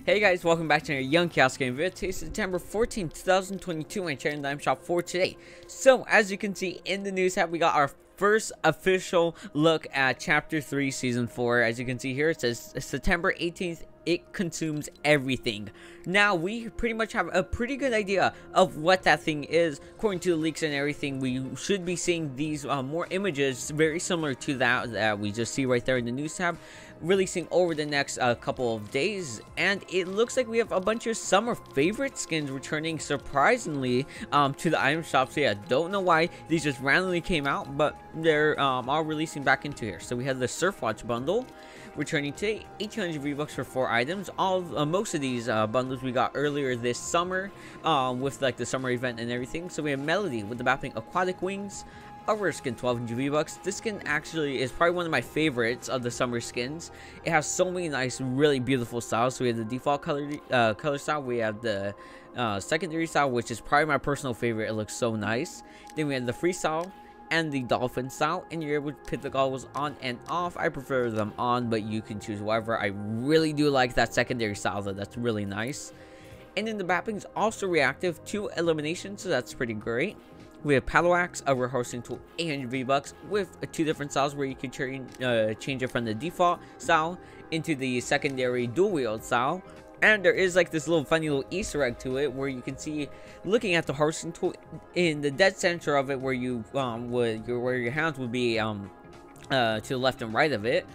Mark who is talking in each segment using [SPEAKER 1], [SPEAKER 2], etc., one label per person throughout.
[SPEAKER 1] Hey guys, welcome back to another YoungChaos game video. Today is September 14th, 2022, and sharing the item shop for today. So, as you can see in the news tab, we got our first official look at Chapter 3, Season 4. As you can see here, it says September 18th, it consumes everything. Now, we pretty much have a pretty good idea of what that thing is. According to the leaks and everything, we should be seeing these more images very similar to that we just see right there in the news tab, releasing over the next couple of days. And it looks like we have a bunch of summer favorite skins returning surprisingly to the item shop. So yeah, don't know why these just randomly came out, but they're all releasing back into here. So we have the Surfwatch bundle returning today, 1800 V-Bucks for 4 items. Most of these bundles we got earlier this summer with like the summer event and everything. So we have Medley with the Bapping Aquatic Wings, a rare skin, 1200 V-Bucks. This skin actually is probably one of my favorites of the summer skins. It has so many nice, really beautiful styles. So we have the default color style, we have the secondary style, which is probably my personal favorite. It looks so nice. Then we have the freestyle and the dolphin style, and you're able to put the goggles on and off. I prefer them on, but you can choose whatever. I really do like that secondary style though. That's really nice. And then the Bapping's also reactive to elimination, so that's pretty great. We have Paddle Axe, a rare harvesting tool, 800 V-Bucks with 2 different styles where you can change it from the default style into the secondary dual wield style. And there is like this little funny little Easter egg to it where you can see, looking at the harvesting tool, in the dead center of it where you where your hands would be to the left and right of it,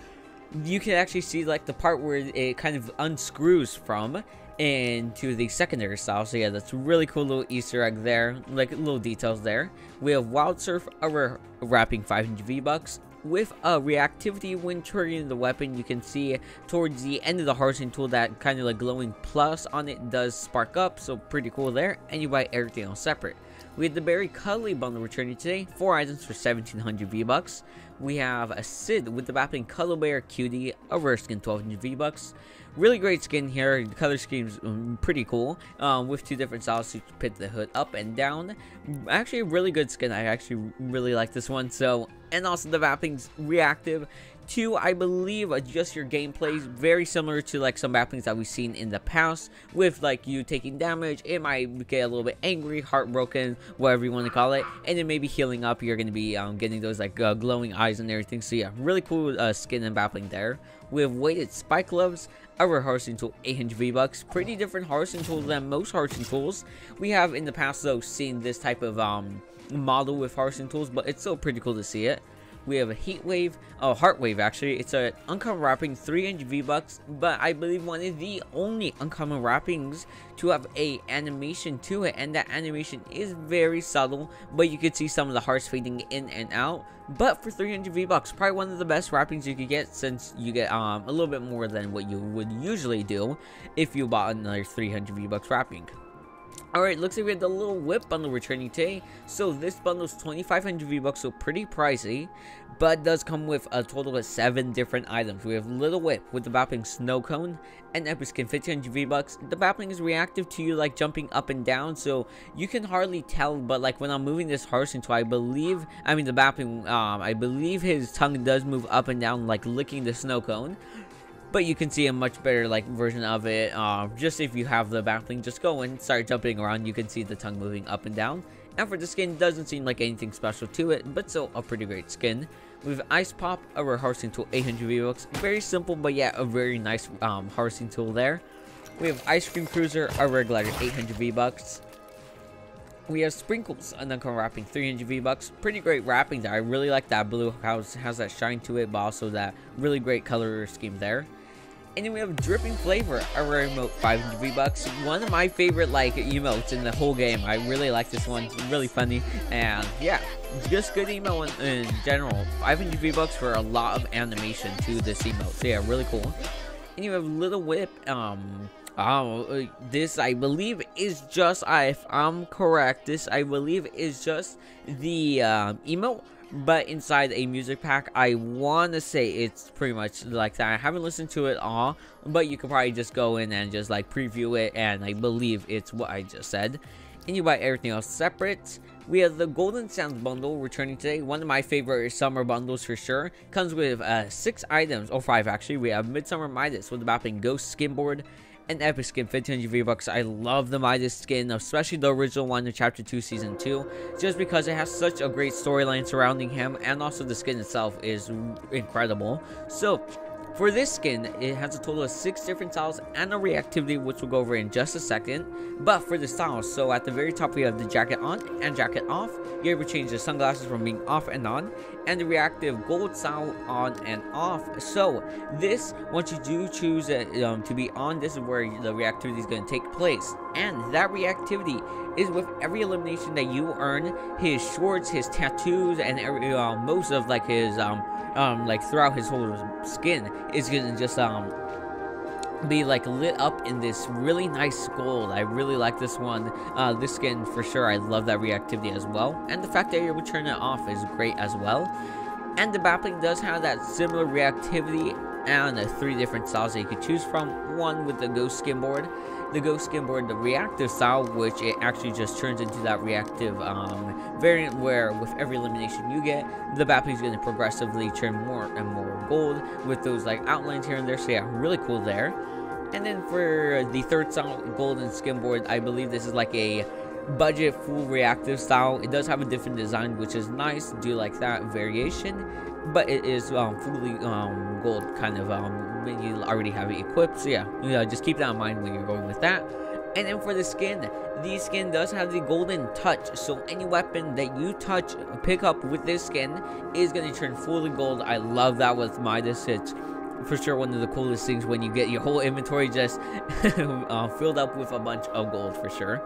[SPEAKER 1] you can actually see like the part where it kind of unscrews from into the secondary style. So yeah, that's a really cool little Easter egg there, like little details there. We have Wild Surf, a rare wrapping, 500 V-Bucks with a reactivity when triggering the weapon. You can see towards the end of the harvesting tool that kind of like glowing plus on it does spark up, so pretty cool there. And you buy everything else separate. We have the Beary Cuddly bundle returning today, 4 items for 1700 V-Bucks. We have a Sid with the Bapping Cuddle Bear Cutie, a rare skin, 1200 V-Bucks. Really great skin here. The color scheme's pretty cool, with 2 different styles, so you can put the hood up and down. Actually a really good skin. I actually really like this one. So, and also the Bapping's reactive to, I believe, adjust your gameplay, very similar to like some Bappings that we've seen in the past, with like you taking damage, it might get a little bit angry, heartbroken, whatever you want to call it, and then maybe healing up, you're going to be getting those like glowing eyes and everything. So yeah, really cool skin and Bappling there. We have weighted Spikegloves, a rare harvesting tool, 800 V-Bucks. Pretty different harvesting tools than most harvesting tools we have in the past though, seen this type of model with harvesting tools, but it's still pretty cool to see it. We have a Heartwave actually. It's an uncommon wrapping, 300 V-Bucks, but I believe one of the only uncommon wrappings to have a animation to it, and that animation is very subtle, but you could see some of the hearts fading in and out. But for 300 V-Bucks, probably one of the best wrappings you could get, since you get a little bit more than what you would usually do if you bought another 300 V-Bucks wrapping. Alright, looks like we have the Lil Whip Bundle returning today. So this bundle is 2500 V-Bucks, so pretty pricey, but does come with a total of 7 different items. We have Lil Whip with the Bapping Snow Cone, an epic skin, 1500 V-Bucks. The Bappling is reactive to you like jumping up and down, so you can hardly tell, but like when I'm moving this harvesting tool, the Bappling, I believe his tongue does move up and down like licking the snow cone. But you can see a much better like version of it. Just if you have the Bappling, just go and start jumping around, you can see the tongue moving up and down. And for the skin, doesn't seem like anything special to it, but still a pretty great skin. We have Ice Pop, a rare harvesting tool, 800 V-Bucks. Very simple, but yeah, a very nice harvesting tool there. We have Ice Cream Cruiser, a rare glider, 800 V-Bucks. We have Sprinkles, an uncommon wrapping, 300 V-Bucks. Pretty great wrapping there. I really like that blue, has that shine to it, but also that really great color scheme there. And then we have Drippin Flavor, a rare emote, 500 V-Bucks. One of my favorite like emotes in the whole game. I really like this one. It's really funny, and yeah, just good emote in general. 500 V-Bucks for a lot of animation to this emote. So yeah, really cool. And you have Lil Whip. This I believe is just, if I'm correct, this I believe is just the emote, but inside a music pack. I want to say it's pretty much like that. I haven't listened to it all, but you could probably just go in and just like preview it, and I believe it's what I just said. And you buy everything else separate. We have the Golden Sands bundle returning today. One of my favorite summer bundles for sure. Comes with 6 items, or 5 actually. We have Midsummer Midas with the Bapping Ghost Skinboard, An epic skin, 1500 V-Bucks. I love the Midas skin, especially the original one in Chapter 2 Season 2, just because it has such a great storyline surrounding him, and also the skin itself is incredible. So, for this skin, it has a total of 6 different styles and a reactivity, which we'll go over in just a second. But for the styles, so at the very top we have the jacket on and jacket off. You're able to change the sunglasses from being off and on, and the reactive gold style on and off. So this, once you do choose to be on, this is where the reactivity is going to take place. And that reactivity is with every elimination that you earn. His shorts, his tattoos, and most of like his like throughout his whole skin is gonna just be like lit up in this really nice gold. I really like this one, this skin for sure. I love that reactivity as well, and the fact that you're able to turn it off is great as well. And the Backplate does have that similar reactivity and 3 different styles that you could choose from. One with the ghost skin board, the reactive style, which it actually just turns into that reactive variant where with every elimination you get, the Backplate is going to progressively turn more and more gold with those like outlines here and there. So yeah, really cool there. And then for the third style, golden skin board, I believe this is like a budget full reactive style. It does have a different design, which is nice. Do like that variation, but it is fully gold kind of when you already have it equipped. So yeah, just keep that in mind when you're going with that. And then for the skin does have the golden touch, so any weapon that you pick up with this skin is going to turn fully gold. I love that with Midas. It's for sure one of the coolest things when you get your whole inventory just filled up with a bunch of gold for sure.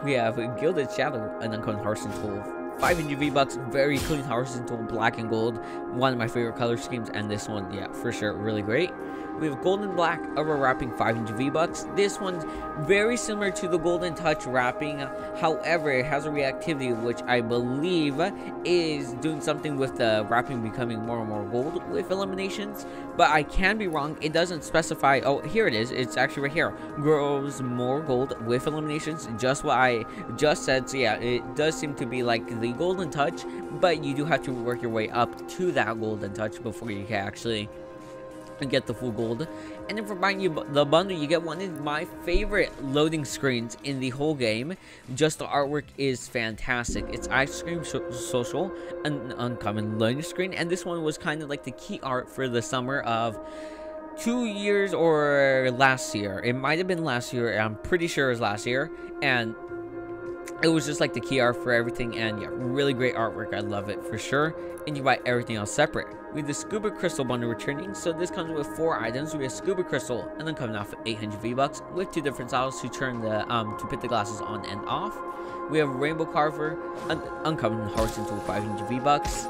[SPEAKER 1] We have Gilded Shadow, an uncommon harvesting tool, 500 V-Bucks, very clean harvesting tool, black and gold, one of my favorite color schemes, and this one, yeah, for sure, really great. We have Golden Black Over Wrapping, 500 V-Bucks. This one's very similar to the Golden Touch Wrapping. However, it has a reactivity, which I believe is doing something with the wrapping becoming more and more gold with eliminations. But I can be wrong. It doesn't specify. Oh, here it is. It's actually right here. Grows more gold with eliminations. Just what I just said. So yeah, it does seem to be like the Golden Touch, but you do have to work your way up to that Golden Touch before you can actually and get the full gold. And then for buying you the bundle, you get one of my favorite loading screens in the whole game. Just the artwork is fantastic. It's Ice Cream Social, an uncommon loading screen, and this one was kind of like the key art for the summer of 2 years or last year. It might have been last year. I'm pretty sure it was last year, and it was just like the key art for everything. And yeah, really great artwork. I love it for sure. And you buy everything else separate. We have the Scuba Crystal bundle returning, so this comes with 4 items. We have Scuba Crystal, and then coming off at 800 V-Bucks with 2 different styles to turn the to put the glasses on and off. We have Rainbow Carver, an uncommon harvesting tool, 500 V-Bucks.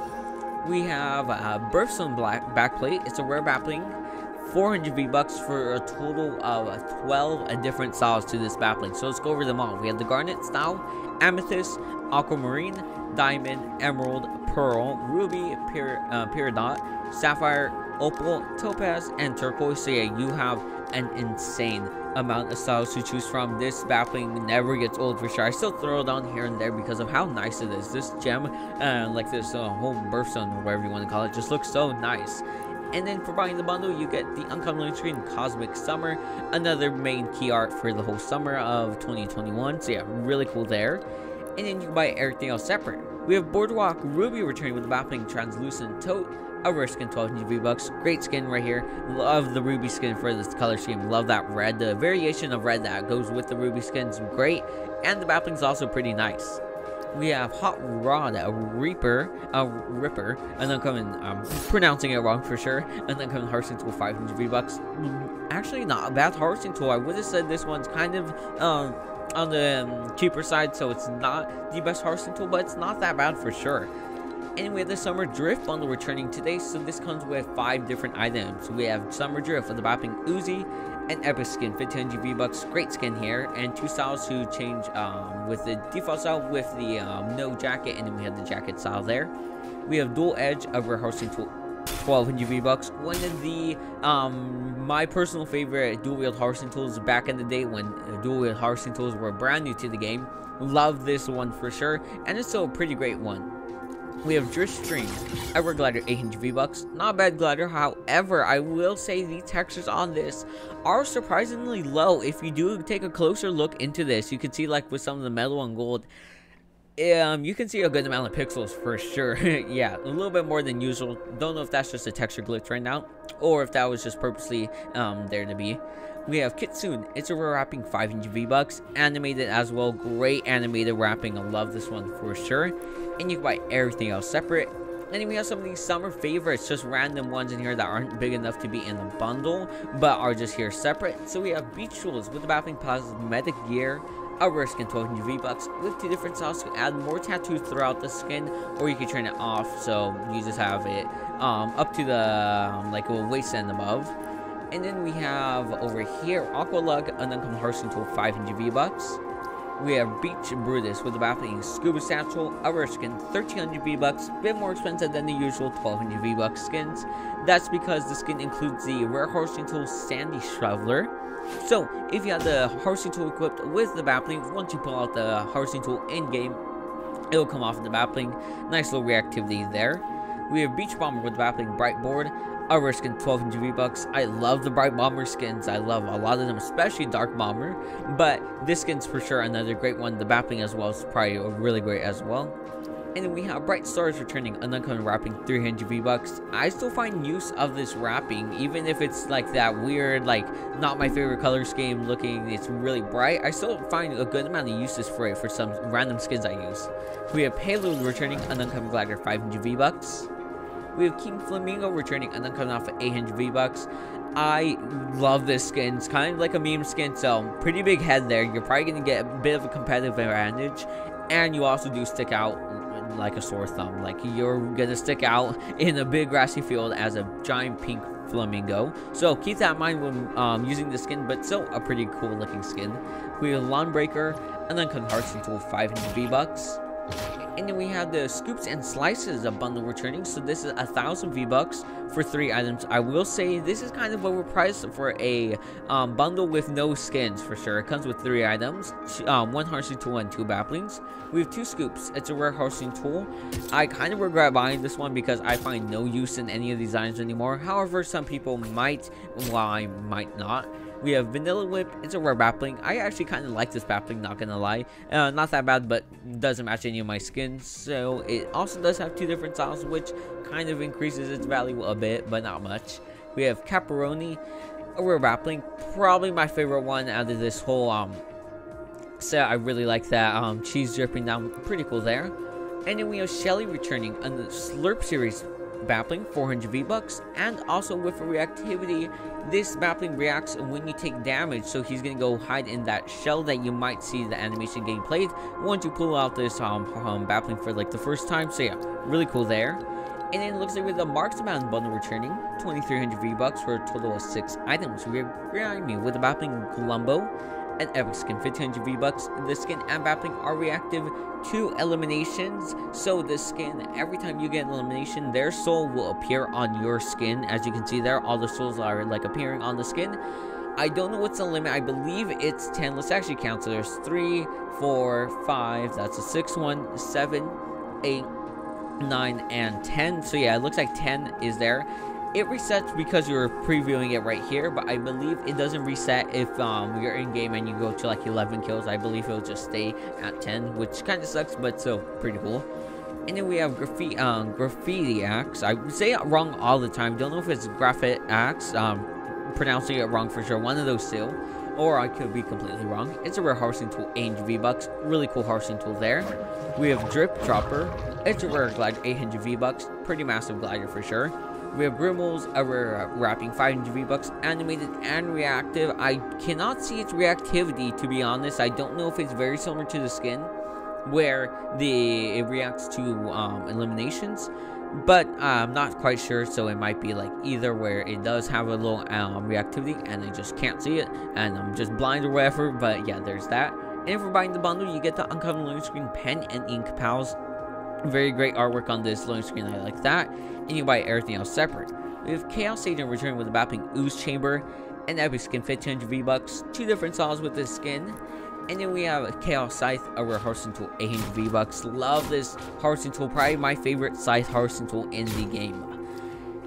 [SPEAKER 1] We have Birthstone Backplate. It's a rare backplate, 400 V-Bucks for a total of 12 different styles to this backplate. So let's go over them all. We have the Garnet style, Amethyst, Aquamarine, Diamond, Emerald, Pearl, Ruby, Peridot, Sapphire, Opal, Topaz, and Turquoise. So yeah, you have an insane amount of styles to choose from. This backplate never gets old for sure. I still throw it on here and there because of how nice it is. This gem, like this whole birthstone or whatever you want to call it, just looks so nice. And then for buying the bundle, you get the uncommon loading screen Cosmic Summer, another main key art for the whole summer of 2021. So yeah, really cool there. And then you can buy everything else separate. We have Boardwalk Ruby returning with the Backplate Translucent Tote, a rare skin, 1200 V-Bucks. Great skin right here. Love the ruby skin for this color scheme. Love that red. The variation of red that goes with the ruby skin is great. And the Backplate is also pretty nice. We have Hot Rod, a Ripper, and then coming, pronouncing it wrong for sure, and then coming harvesting tool, 500 V-Bucks. Actually, not a bad harvesting tool. I would have said this one's kind of on the cheaper side, so it's not the best harvesting tool, but it's not that bad for sure. And we have the Summer Drift bundle returning today, so this comes with 5 different items. We have Summer Drift with the Bopping Uzi, an epic skin, 1500 V-Bucks, great skin here, and 2 styles to change with the default style with the no jacket, and then we have the jacket style there. We have Dual Edge, a rare harvesting tool, 1200 V-Bucks. One of the my personal favorite dual wield harvesting tools back in the day when dual wield harvesting tools were brand new to the game. Love this one for sure, and it's still a pretty great one. We have Driftstream, a rare glider, 800 V-Bucks. Not a bad glider, however, I will say the textures on this are surprisingly low. If you do take a closer look into this, you can see like with some of the metal and gold, you can see a good amount of pixels for sure. Yeah, a little bit more than usual. Don't know if that's just a texture glitch right now, or if that was just purposely there to be. We have Kitsune. It's a rare wrapping, 500 V-Bucks. Animated as well. Great animated wrapping. I love this one for sure. And you can buy everything else separate. And then we have some of these summer favorites, just random ones in here that aren't big enough to be in the bundle, but are just here separate. So we have Jules with the Battling Cosmetic Gear, a rare skin, 1200 V-Bucks, with 2 different styles to add more tattoos throughout the skin, or you can turn it off, so you just have it up to the like a waist and above. And then we have over here Aqua Lug, an uncommon harvesting tool, 500 V-Bucks. We have Beach Brutus with the Backplate Scuba Satchel, a rare skin, 1300 V-Bucks, bit more expensive than the usual 1200 V-Bucks skins. That's because the skin includes the rare harvesting tool Sandy Shoveler. So, if you have the harvesting tool equipped with the Backplate, once you pull out the harvesting tool in-game, it'll come off of the Backplate. Nice little reactivity there. We have Beach Bomber with the Backplate Brite Board, a rare skin, 1200 V-Bucks. I love the Brite Bomber skins. I love a lot of them, especially Dark Bomber. But this skin's for sure another great one. The Backplate as well is probably really great as well. And then we have Bright Stars returning an uncommon wrapping, 300 V-Bucks. I still find use of this wrapping, even if it's like that weird, like not my favorite color scheme looking, it's really bright. I still find a good amount of uses for it for some random skins I use. We have Payload returning an uncommon glider, 500 V-Bucks. We have King Flamingo returning an uncommon off at 800 V-Bucks. I love this skin. It's kind of like a meme skin, so pretty big head there. You're probably going to get a bit of a competitive advantage. And you also do stick out like a sore thumb. Like you're going to stick out in a big grassy field as a giant pink flamingo. So keep that in mind when using the skin, but still a pretty cool looking skin. We have Lawn Breaker, an uncommon harvesting tool, 500 V-Bucks. And then we have the Scoops and Slices, a bundle returning. So this is 1000 V-Bucks for 3 items. I will say this is kind of overpriced for a bundle with no skins for sure. It comes with 3 items, 1 harvesting tool and 2 Bapplings. We have 2 Scoops. It's a rare harvesting tool. I kind of regret buying this one because I find no use in any of these items anymore. However, some people might, while I might not. We have Vanilla Whip. It's a rare Backplate. I actually kind of like this Backplate, not gonna lie. Not that bad, but doesn't match any of my skins. So it also does have 2 different styles, which kind of increases its value a bit, but not much. We have Caparoni, a rare Backplate. Probably my favorite one out of this whole set. I really like that cheese dripping down. Pretty cool there. And then we have Shelly returning on the Slurp series Backplate, 400 V-Bucks, and also with a reactivity, this Backplate reacts when you take damage, so he's gonna go hide in that shell that you might see the animation getting played once you pull out this Backplate for like the first time. So yeah, really cool there. And then it looks like with the Marksman bundle returning, 2300 V-Bucks for a total of 6 items. We have Grimy with the Backplate Columbo, an epic skin, 1500 V-Bucks. The skin and Backplate are reactive to eliminations, so the skin, every time you get an elimination, their soul will appear on your skin. As you can see there, all the souls are like appearing on the skin. I don't know what's the limit. I believe it's 10. Let's actually count. So there's 3, 4, 5, that's a 6 one, 7, 8, 9, and 10. So yeah, it looks like 10 is there. It resets because you're previewing it right here, but I believe it doesn't reset if you're in game and you go to like 11 kills. I believe it'll just stay at 10, which kind of sucks, but still pretty cool. And then we have Graffiti Axe. I say it wrong all the time. Don't know if it's Graffiti Axe, pronouncing it wrong for sure. One of those two, or I could be completely wrong. It's a rare harvesting tool, 800 V-Bucks. Really cool harvesting tool there. We have Drip Dropper. It's a rare glider, 800 V-Bucks. Pretty massive glider for sure. We have Grimmels, a rare wrapping, 500 V-Bucks, animated and reactive. I cannot see its reactivity, to be honest. I don't know if it's very similar to the skin, where it reacts to eliminations, but I'm not quite sure. So it might be like either where it does have a little reactivity and I just can't see it, and I'm just blind or whatever. But yeah, there's that. And if we're buying the bundle, you get the uncommon loading screen pen and ink pals. Very great artwork on this loading screen. I like that. And you buy everything else separate. We have Chaos Agent returning with a Bapping Ooze Chamber, an epic skin, 1500 V-Bucks. 2 different styles with this skin. And then we have a Chaos Scythe, a rare harvesting tool, 800 V-Bucks. Love this harvesting tool, probably my favorite scythe harvesting tool in the game.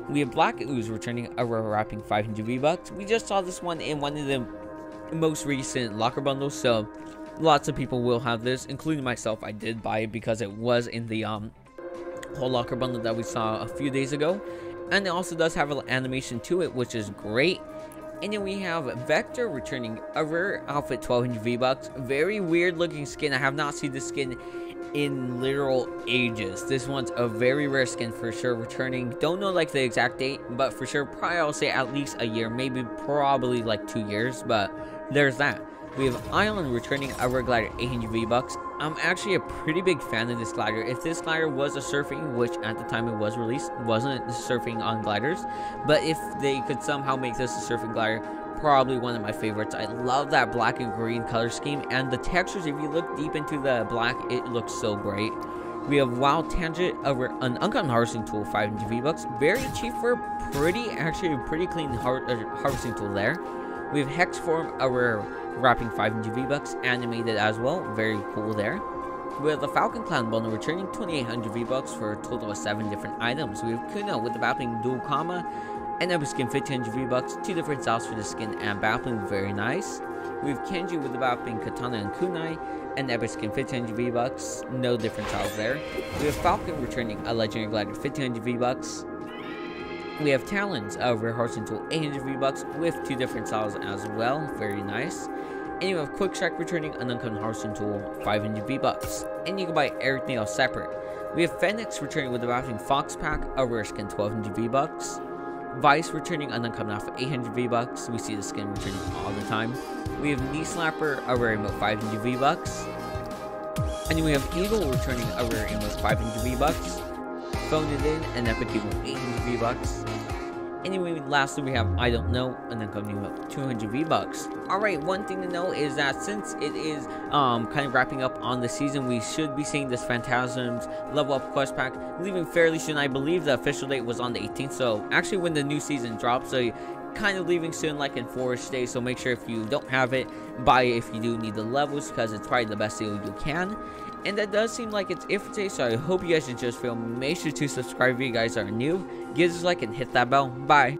[SPEAKER 1] We have Black Ooze returning a rare wrapping, 500 V-Bucks. We just saw this one in one of the most recent locker bundles, so lots of people will have this, including myself. I did buy it because it was in the whole locker bundle that we saw a few days ago. And it also does have an animation to it, which is great. And then we have Vector returning a rare outfit, 1200 V-Bucks. Very weird looking skin. I have not seen this skin in literal ages. This one's a very rare skin for sure, returning. Don't know like the exact date, but for sure probably I'll say at least a year, maybe probably like 2 years, but there's that. We have Island returning a rare glider, 800 V-Bucks. I'm actually a pretty big fan of this glider. If this glider was a surfing, which at the time it was released, wasn't surfing on gliders, but if they could somehow make this a surfing glider, probably one of my favorites. I love that black and green color scheme, and the textures, if you look deep into the black, it looks so great. We have Wild Tangent, an uncommon harvesting tool, 500 V-Bucks. Very cheap for actually a pretty clean harvesting tool there. We have Hex Form, a rare wrapping, 500 V-Bucks, animated as well. Very cool there. We have the Falcon Clan Bundle returning 2800 V-Bucks for a total of 7 different items. We have Kuno with the Bappling Dual Comma, and Epic Skin, 1500 V-Bucks. 2 different styles for the skin and Bappling, very nice. We have Kenji with the Bappling Katana and Kunai, and Epic Skin, 1500 V-Bucks. No different styles there. We have Falcon returning a Legendary Glider, 1500 V-Bucks. We have Talons, a rare harvesting tool, 800 V-Bucks with 2 different styles as well. Very nice. And you have Quick Strike returning an uncommon harvesting tool, 500 V-Bucks. And you can buy everything else separate. We have Phoenix returning with the Baffling Fox Pack, a rare skin, 1200 V-Bucks. Vice returning an uncommon outfit, 800 V-Bucks. We see the skin returning all the time. We have Knee Slapper, a rare emote, 500 V-Bucks. And then we have Eagle returning a rare emote, 500 V-Bucks. Phone it in, an epic emote, 800 V-Bucks. Anyway, lastly we have I Don't Know, and then coming emote, 200 V-Bucks. Alright, one thing to know is that since it is kind of wrapping up on the season, we should be seeing this Phantasms level up quest pack leaving fairly soon. I believe the official date was on the 18th, so actually when the new season drops, so kind of leaving soon, like in 4-ish days. So make sure if you don't have it, buy it if you do need the levels, because it's probably the best deal you can. And that does seem like it's it for today, so I hope you guys enjoyed this video. Make sure to subscribe if you guys are new. Give us a like and hit that bell. Bye.